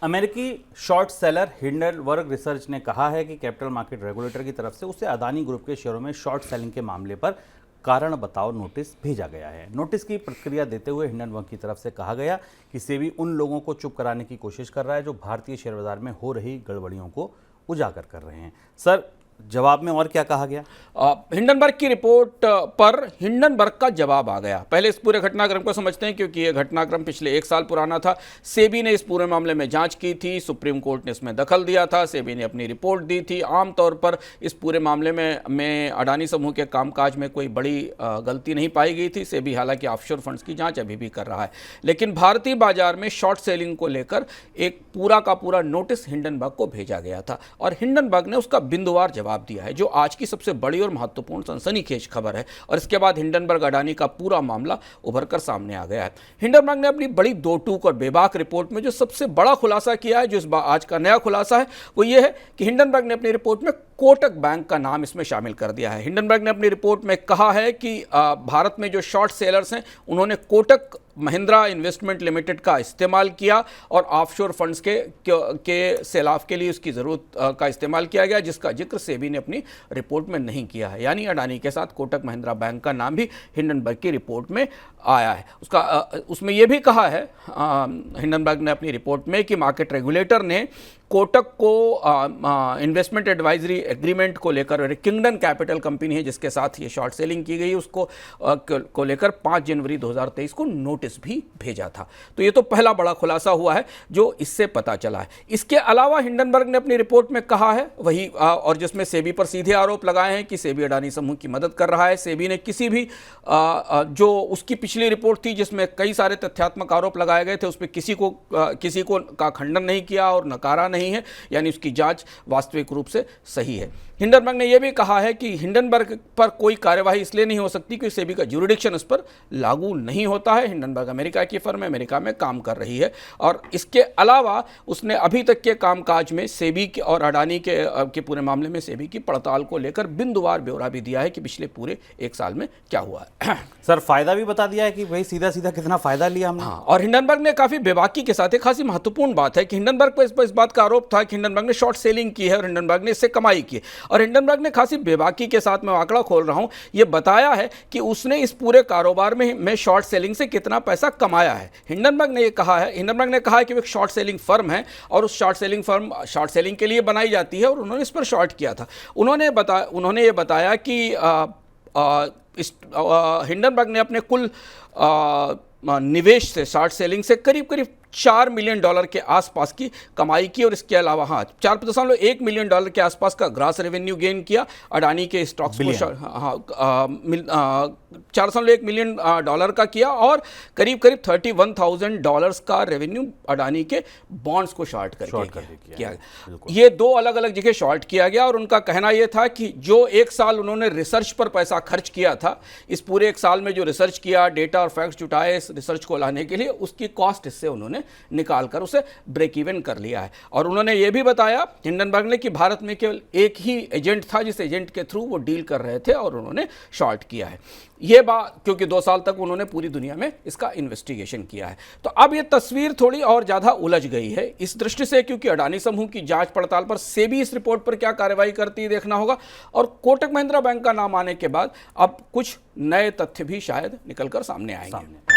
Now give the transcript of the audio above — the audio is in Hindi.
अमेरिकी शॉर्ट सेलर हिंडनबर्ग रिसर्च ने कहा है कि कैपिटल मार्केट रेगुलेटर की तरफ से उसे अदानी ग्रुप के शेयरों में शॉर्ट सेलिंग के मामले पर कारण बताओ नोटिस भेजा गया है। नोटिस की प्रतिक्रिया देते हुए हिंडनबर्ग की तरफ से कहा गया कि सेबी उन लोगों को चुप कराने की कोशिश कर रहा है जो भारतीय शेयर बाजार में हो रही गड़बड़ियों को उजागर कर रहे हैं। सर, जवाब में और क्या कहा गया? हिंडनबर्ग की रिपोर्ट पर हिंडनबर्ग का जवाब आ गया। पहले इस पूरे घटनाक्रम को समझते हैं, क्योंकि यह घटनाक्रम पिछले 1 साल पुराना था। सेबी ने इस पूरे मामले में जांच की थी, सुप्रीम कोर्ट ने इसमें दखल दिया था, सेबी ने अपनी रिपोर्ट दी थी। आमतौर पर इस पूरे मामले में अडानी समूह के कामकाज में कोई बड़ी गलती नहीं पाई गई थी। सेबी हालांकि ऑफशोर फंड्स की जांच अभी भी कर रहा है, लेकिन भारतीय बाजार में शॉर्ट सेलिंग को लेकर एक पूरा का पूरा नोटिस हिंडनबर्ग को भेजा गया था और हिंडनबर्ग ने उसका बिंदुवार जवाब दिया है, जो आज की सबसे बड़ी और महत्वपूर्ण सनसनीखेज खबर है। और इसके बाद हिंडनबर्ग अडानी का पूरा मामला उभर कर सामने आ गया है। हिंडनबर्ग ने अपनी बड़ी दो टूक और बेबाक रिपोर्ट में जो सबसे बड़ा खुलासा किया है, जो इस बार आज का नया खुलासा है, वो ये है कि हिंडनबर्ग ने अपनी रिपोर्ट में कोटक बैंक का नाम इसमें शामिल कर दिया है। हिंडनबर्ग ने अपनी रिपोर्ट में कहा है कि भारत में जो शॉर्ट सेलर्स हैं उन्होंने कोटक महिंद्रा इन्वेस्टमेंट लिमिटेड का इस्तेमाल किया और ऑफशोर फंड्स के सैलाब के लिए उसकी ज़रूरत का इस्तेमाल किया गया, जिसका जिक्र सेबी ने अपनी रिपोर्ट में नहीं किया है। यानी अडानी के साथ कोटक महिंद्रा बैंक का नाम भी हिंडनबर्ग की रिपोर्ट में आया है। उसमें यह भी कहा है हिंडनबर्ग ने अपनी रिपोर्ट में कि मार्केट रेगुलेटर ने कोटक को इन्वेस्टमेंट एडवाइजरी एग्रीमेंट को लेकर, किंगडन कैपिटल कंपनी है जिसके साथ ये शॉर्ट सेलिंग की गई, उसको को लेकर 5 जनवरी 2023 को नोटिस भी भेजा था। तो ये तो पहला बड़ा खुलासा हुआ है जो इससे पता चला है। इसके अलावा हिंडनबर्ग ने अपनी रिपोर्ट में कहा है वही, और जिसमें सेबी पर सीधे आरोप लगाए हैं कि सेबी अडानी समूह की मदद कर रहा है। सेबी ने किसी भी जो उसकी पिछली रिपोर्ट थी जिसमें कई सारे तथ्यात्मक आरोप लगाए गए थे, उस पर किसी को का खंडन नहीं किया और नकारा नहीं है, यानी उसकी जांच वास्तविक रूप से सही है। हिंडनबर्ग ने यह भी कहा है कि हिंडनबर्ग पर कोई कार्यवाही इसलिए नहीं हो सकती कि सेबी का ज्यूरिडिक्शन इस पर लागू नहीं होता है। हिंडनबर्ग अमेरिका की फर्म है, अमेरिका में काम कर रही है और इसके अलावा उसने अभी तक के कामकाज में सेबी के और अडानी के पूरे मामले में सेबी की पड़ताल को लेकर बिंदुवार ब्यौरा भी दिया है कि पिछले पूरे 1 साल में क्या हुआ है। सर, फायदा भी बता दिया है कि भाई सीधा सीधा कितना फायदा लिया हमने। हाँ, और हिंडनबर्ग ने काफी बेबाकी के साथ, एक खासी महत्वपूर्ण बात है कि हिंडनबर्ग पर इस बात का आरोप था कि हिंडनबर्ग ने शॉर्ट सेलिंग की है और हिंडनबर्ग ने इससे कमाई की है। और हिंडनबर्ग ने खासी बेबाकी के साथ, मैं आंकड़ा खोल रहा हूं, यह बताया है कि उसने इस पूरे कारोबार में शॉर्ट सेलिंग से कितना पैसा कमाया है। हिंडनबर्ग ने कहा है कि वो एक शॉर्ट सेलिंग फर्म है और उस शॉर्ट सेलिंग के लिए बनाई जाती है और उन्होंने इस पर शॉर्ट किया था। उन्होंने ये बताया कि हिंडनबर्ग ने अपने कुल निवेश से, शॉर्ट सेलिंग से करीब $4 मिलियन के आसपास की कमाई की और इसके अलावा 4.1 मिलियन डॉलर के आसपास का ग्रॉस रेवेन्यू गेन किया। अडानी के स्टॉक्स को 4.1 मिलियन डॉलर का किया और करीब $31,000 का रेवेन्यू अडानी के बॉन्ड्स को शॉर्ट करके किया गया। ये 2 अलग अलग जगह शॉर्ट किया गया और उनका कहना यह था कि जो 1 साल उन्होंने रिसर्च पर पैसा खर्च किया था, इस पूरे 1 साल में जो रिसर्च किया, डेटा और फैक्ट्स जुटाए इस रिसर्च को लाने के लिए, उसकी कॉस्ट इससे उन्होंने निकालकर उसे ब्रेक इवन कर लिया है। और उन्होंने यह भी बताया हिंडनबर्ग ने कि भारत में केवल एक ही एजेंट था जिस एजेंट के थ्रू वो डील कर रहे थे और उन्होंने शॉर्ट किया है। यह बात क्योंकि 2 साल तक उन्होंने पूरी दुनिया में इसका इन्वेस्टिगेशन किया है। तो अब यह तस्वीर थोड़ी और ज्यादा उलझ गई है इस दृष्टि से, क्योंकि अडानी समूह की जांच पड़ताल पर सेबी इस रिपोर्ट पर क्या कार्रवाई करती है देखना होगा और कोटक महिंद्रा बैंक का नाम आने के बाद अब कुछ नए तथ्य भी शायद निकलकर सामने आएंगे।